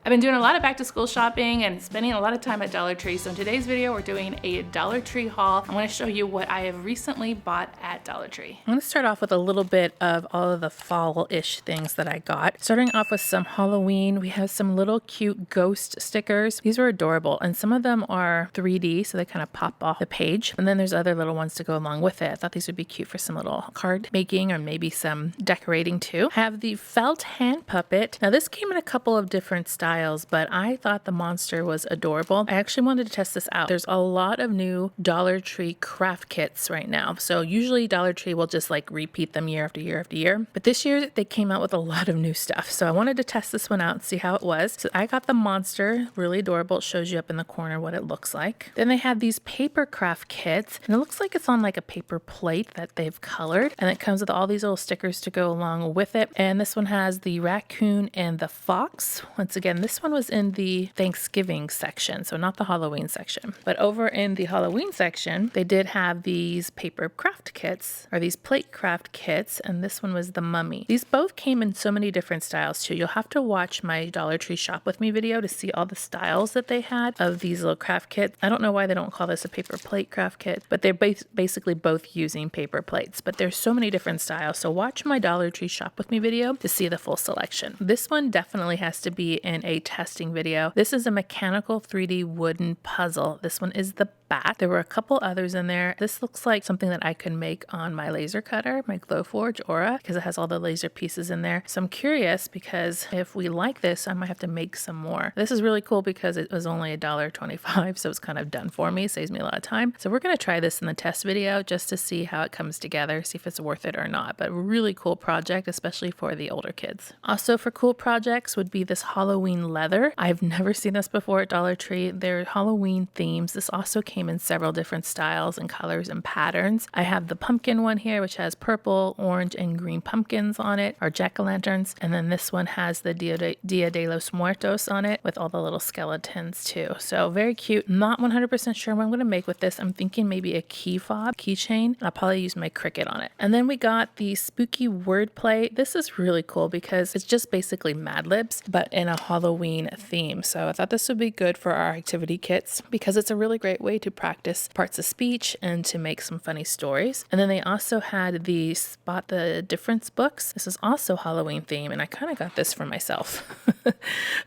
I've been doing a lot of back to school shopping and spending a lot of time at Dollar Tree. So in today's video, we're doing a Dollar Tree haul. I'm going to show you what I have recently bought at Dollar Tree. I'm going to start off with a little bit of all of the fall-ish things that I got. Starting off with some Halloween, we have some little cute ghost stickers. These were adorable, and some of them are 3D, so they kind of pop off the page. And then there's other little ones to go along with it. I thought these would be cute for some little card making or maybe some decorating too. I have the felt hand puppet. Now this came in a couple of different styles, but I thought the monster was adorable. I actually wanted to test this out. There's a lot of new Dollar Tree craft kits right now. So usually Dollar Tree will just like repeat them year after year after year. But this year they came out with a lot of new stuff. So I wanted to test this one out and see how it was. So I got the monster, really adorable. It shows you up in the corner what it looks like. Then they had these paper craft kits, and it looks like it's on like a paper plate that they've colored. And it comes with all these little stickers to go along with it. And this one has the raccoon and the fox. Once again, this one was in the Thanksgiving section, so not the Halloween section. But over in the Halloween section, they did have these paper craft kits, or these plate craft kits, and this one was the mummy. These both came in so many different styles too. You'll have to watch my Dollar Tree Shop With Me video to see all the styles that they had of these little craft kits. I don't know why they don't call this a paper plate craft kit, but they're basically both using paper plates. But there's so many different styles, so watch my Dollar Tree Shop With Me video to see the full selection. This one definitely has to be in a testing video. This is a mechanical 3D wooden puzzle. This one is the bat. There were a couple others in there. This looks like something that I could make on my laser cutter, my Glowforge Aura, because it has all the laser pieces in there. So I'm curious, because if we like this, I might have to make some more. This is really cool because it was only $1.25, so it's kind of done for me. Saves me a lot of time. So we're going to try this in the test video just to see how it comes together, see if it's worth it or not. But really cool project, especially for the older kids. Also for cool projects would be this Halloween leather. I've never seen this before at Dollar Tree. They're Halloween themes. This also came in several different styles and colors and patterns. I have the pumpkin one here, which has purple, orange, and green pumpkins on it, or jack-o'-lanterns. And then this one has the Dia de los Muertos on it with all the little skeletons too. So very cute. Not 100% sure what I'm going to make with this. I'm thinking maybe a key fob, keychain. I'll probably use my Cricut on it. And then we got the spooky wordplay. This is really cool because it's just basically Mad Libs, but in a Halloween theme. So I thought this would be good for our activity kits because it's a really great way to practice parts of speech and to make some funny stories. And then they also had the Spot the Difference books. This is also Halloween theme, and I kind of got this for myself.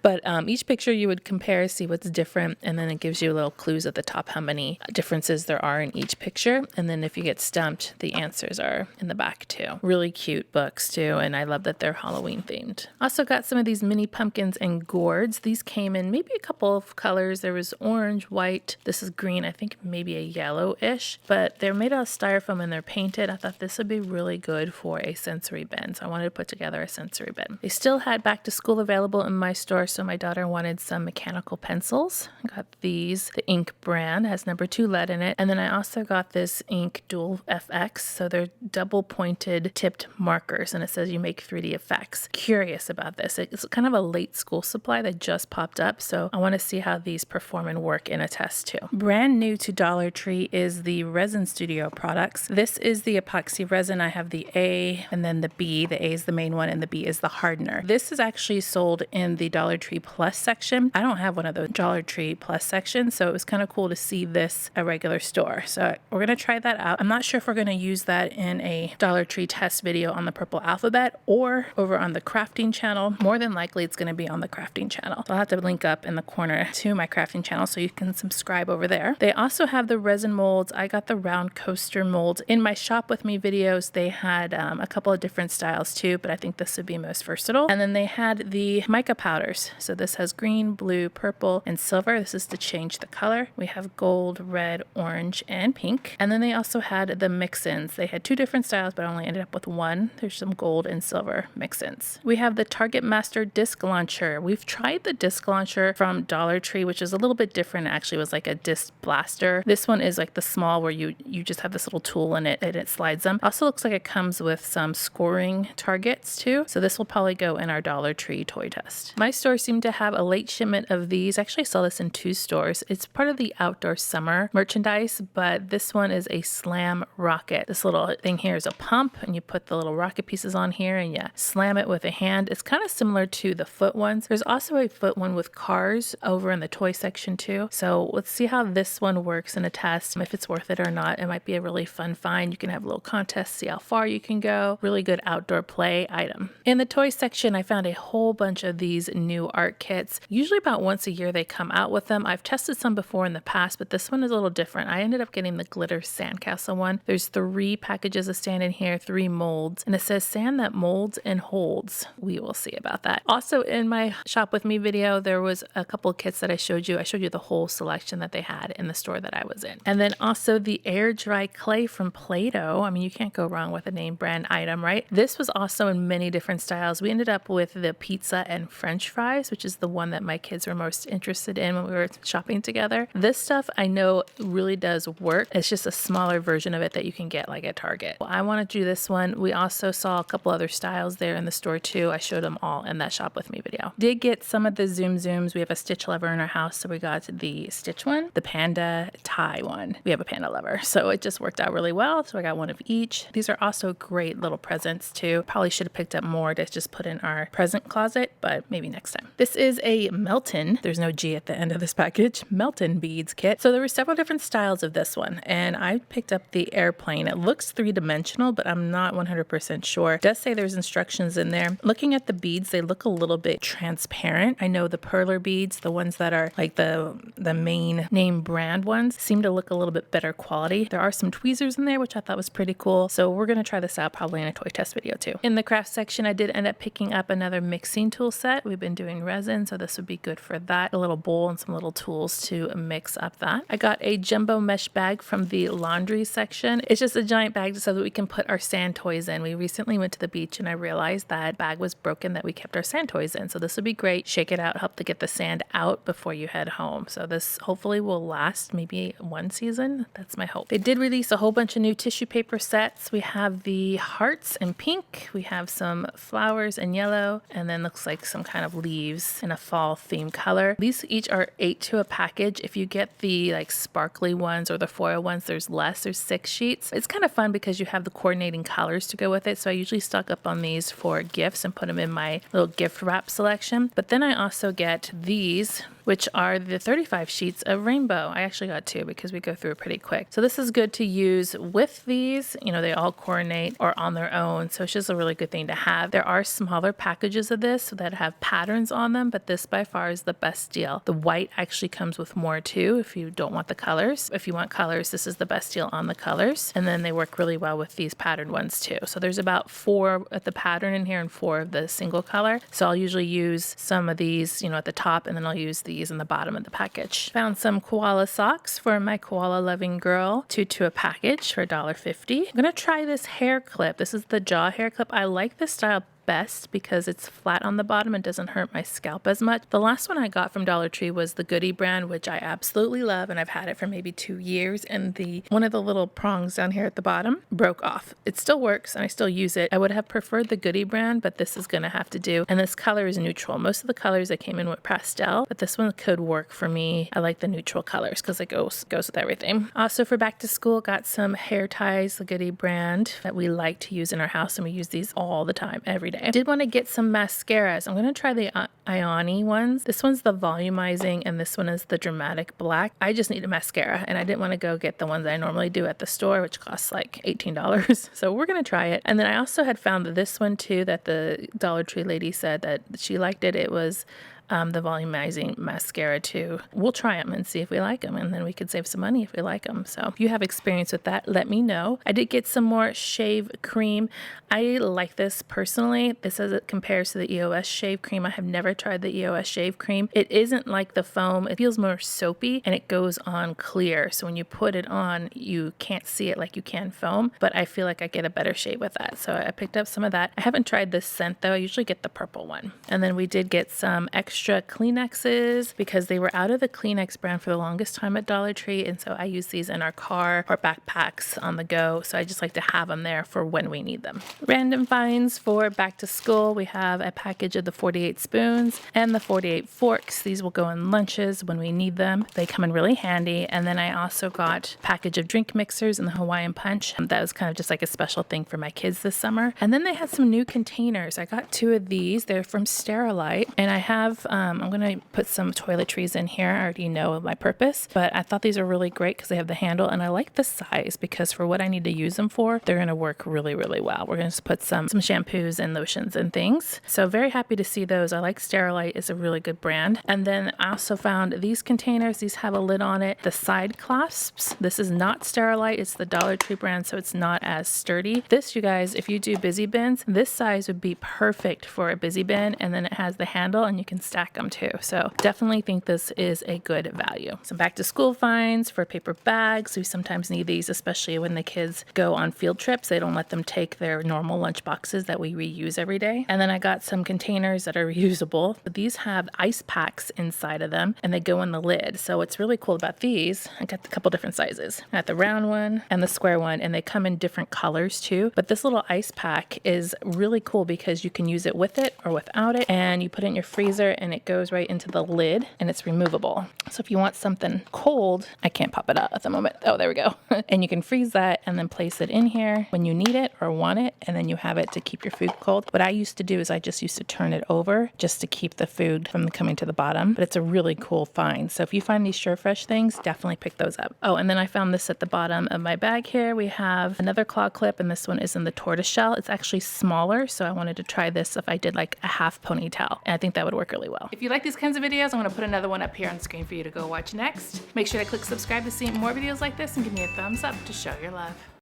But each picture you would compare, see what's different, and then it gives you little clues at the top how many differences there are in each picture. And then if you get stumped, the answers are in the back too. Really cute books too, and I love that they're Halloween themed. Also got some of these mini pumpkins and gourds. These came in maybe a couple of colors. There was orange, white. This is green. I think maybe a yellowish, but they're made out of styrofoam and they're painted. I thought this would be really good for a sensory bin, so I wanted to put together a sensory bin. They still had back to school available in my store, so my daughter wanted some mechanical pencils. I got these. The ink brand has number 2 lead in it, and then I also got this ink Dual FX, so they're double pointed tipped markers, and it says you make 3D effects. Curious about this. It's kind of a late school supply that just popped up, so I want to see how these perform and work in a test too. Brand new to Dollar Tree is the Resin Studio products. This is the epoxy resin. I have the A and then the B. The A is the main one and the B is the hardener. This is actually sold in the Dollar Tree Plus section. I don't have one of those Dollar Tree Plus sections, so it was kind of cool to see this at a regular store. So we're going to try that out. I'm not sure if we're going to use that in a Dollar Tree test video on the Purple Alphabet or over on the crafting channel. More than likely it's going to be on the crafting channel. So I'll have to link up in the corner to my crafting channel so you can subscribe over there. They also have the resin molds. I got the round coaster mold. In my Shop With Me videos, they had a couple of different styles too, but I think this would be most versatile. And then they had the mica powders. So this has green, blue, purple, and silver. This is to change the color. We have gold, red, orange, and pink. And then they also had the mix-ins. They had 2 different styles, but I only ended up with one. There's some gold and silver mix-ins. We have the Target Master disc launcher. We've tried the disc launcher from Dollar Tree, which is a little bit different. It actually was like a disc blaster. This one is like the small where you just have this little tool in it and it slides them. Also looks like it comes with some scoring targets too. So this will probably go in our Dollar Tree toy test. My store seemed to have a late shipment of these. Actually, I saw this in 2 stores. It's part of the outdoor summer merchandise, but this one is a slam rocket. This little thing here is a pump and you put the little rocket pieces on here and you slam it with a hand. It's kind of similar to the foot ones. There's also a foot one with cars over in the toy section too. So let's see how this one works in a test, if it's worth it or not. It might be a really fun find. You can have a little contest, see how far you can go. Really good outdoor play item. In the toy section, I found a whole bunch of these new art kits. Usually about once a year they come out with them. I've tested some before in the past, but this one is a little different. I ended up getting the glitter sandcastle one. There's 3 packages of sand in here, 3 molds, and it says sand that molds and holds. We will see about that. Also in my shop with me video, there was a couple of kits that I showed you. I showed you the whole selection that they had in the store that I was in. And then also the air dry clay from Play-Doh. I mean, you can't go wrong with a name brand item, right? This was also in many different styles. We ended up with the pizza and French fries, which is the one that my kids were most interested in when we were shopping together. This stuff I know really does work. It's just a smaller version of it that you can get like at Target. Well, I want to do this one. We also saw a couple other styles there in the store too. I showed them all in that shop with me video. Did get some of the Zoom Zooms. We have a Stitch lover in our house, so we got the Stitch one, the Panda tie one. We have a Panda lover, so it just worked out really well. So I got one of each. These are also great little presents too. Probably should have picked up more to just put in our present closet, but maybe next time. This is a Melton. There's no G at the end of this package. Melton beads kit. So there were several different styles of this one, and I picked up the airplane. It looks 3-dimensional, but I'm not 100% sure. It does say there's instructions in there. Looking at the beads, they look a little bit transparent. I know the perler beads, the ones that are like the main name brand ones, seem to look a little bit better quality. There are some tweezers in there, which I thought was pretty cool. So we're going to try this out probably in a toy test video too. In the craft section, I did end up picking up another mixing tool set. We've been doing resin, so this would be good for that. A little bowl and some little tools to mix up that. I got a jumbo mesh bag from the laundry section. It's just a giant bag so that we can put our sand toys in. We recently went to the beach and I realized that bag was broken that we kept our sand toys in. So this would be great. Shake it out, help to get the sand out before you head home. So this hopefully will last maybe 1 season. That's my hope. They did release a whole bunch of new tissue paper sets. We have the hearts in pink. We have some flowers in yellow, and then looks like some kind of leaves in a fall theme color. These each are 8 to a package. If you get the like sparkly ones or the foil ones, there's less. There's 6 sheets. It's kind of fun because you have the coordinating colors to go with it. So I usually stock up on these for gifts and put them in my little gift wrap selection. But then I also get these, which are the 35 sheets of rainbow. I actually got 2 because we go through it pretty quick. So this is good to use with these. You know, they all coordinate or on their own. So it's just a really good thing to have. There are smaller packages of this that have patterns on them, but this by far is the best deal. The white actually comes with more too if you don't want the colors. If you want colors, this is the best deal on the colors. And then they work really well with these patterned ones too. So there's about 4 at the pattern in here and 4 of the single color. So I'll usually use some of these, you know, at the top, and then I'll use these in the bottom of the package. Found some koala socks for my koala loving girl. 2 to a package for $1.50. I'm gonna try this hair clip. This is the jaw hair clip. I like this style best because it's flat on the bottom and doesn't hurt my scalp as much. The last one I got from Dollar Tree was the Goody brand, which I absolutely love, and I've had it for maybe 2 years, and one of the little prongs down here at the bottom broke off. It still works and I still use it. I would have preferred the Goody brand, but this is gonna have to do. And this color is neutral. Most of the colors that came in were pastel, but this one could work for me. I like the neutral colors because it goes with everything. Also for back to school, got some hair ties, the Goody brand that we like to use in our house, and we use these all the time, every day. I did want to get some mascaras. I'm going to try the Ioni ones. This one's the volumizing and this one is the dramatic black. I just need a mascara and I didn't want to go get the ones I normally do at the store, which costs like $18. So we're going to try it. And then I also had found this one too that the Dollar Tree lady said that she liked it. It was the volumizing mascara too. We'll try them and see if we like them, and then we could save some money if we like them. So if you have experience with that, let me know. I did get some more shave cream. I like this personally. This as it compares to the EOS shave cream. I have never tried the EOS shave cream. It isn't like the foam. It feels more soapy and it goes on clear. So when you put it on, you can't see it like you can foam, but I feel like I get a better shave with that. So I picked up some of that. I haven't tried this scent though. I usually get the purple one. And then we did get some extra extra Kleenexes because they were out of the Kleenex brand for the longest time at Dollar Tree, and so I use these in our car or backpacks on the go, so I just like to have them there for when we need them. Random finds for back to school. We have a package of the 48 spoons and the 48 forks. These will go in lunches when we need them. They come in really handy. And then I also got a package of drink mixers and the Hawaiian Punch. That was kind of just like a special thing for my kids this summer. And then they had some new containers. I got 2 of these. They're from Sterilite. And I have, I'm going to put some toiletries in here. I already know my purpose, but I thought these are really great because they have the handle, and I like the size because for what I need to use them for, they're going to work really, really well. We're going to put some shampoos and lotions and things. So very happy to see those. I like Sterilite. It's a really good brand. And then I also found these containers. These have a lid on it. The side clasps. This is not Sterilite. It's the Dollar Tree brand, so it's not as sturdy. This, you guys, if you do busy bins, this size would be perfect for a busy bin, and then it has the handle and you can stack them too. So definitely think this is a good value. Some back to school finds for paper bags. We sometimes need these, especially when the kids go on field trips. They don't let them take their normal lunch boxes that we reuse every day. And then I got some containers that are reusable, but these have ice packs inside of them and they go in the lid. So what's really cool about these, I got a couple different sizes. I got the round one and the square one, and they come in different colors too. But this little ice pack is really cool because you can use it with it or without it, and you put it in your freezer and it goes right into the lid and it's removable. So if you want something cold, I can't pop it out at the moment. Oh, there we go. And you can freeze that and then place it in here when you need it or want it, and then you have it to keep your food cold. What I used to do is I just used to turn it over just to keep the food from coming to the bottom, but it's a really cool find. So if you find these SureFresh things, definitely pick those up. Oh, and then I found this at the bottom of my bag here. We have another claw clip, and this one is in the tortoise shell. It's actually smaller, so I wanted to try this if I did like a half ponytail, and I think that would work really well. If you like these kinds of videos, I'm going to put another one up here on the screen for you to go watch next. Make sure to click subscribe to see more videos like this and give me a thumbs up to show your love.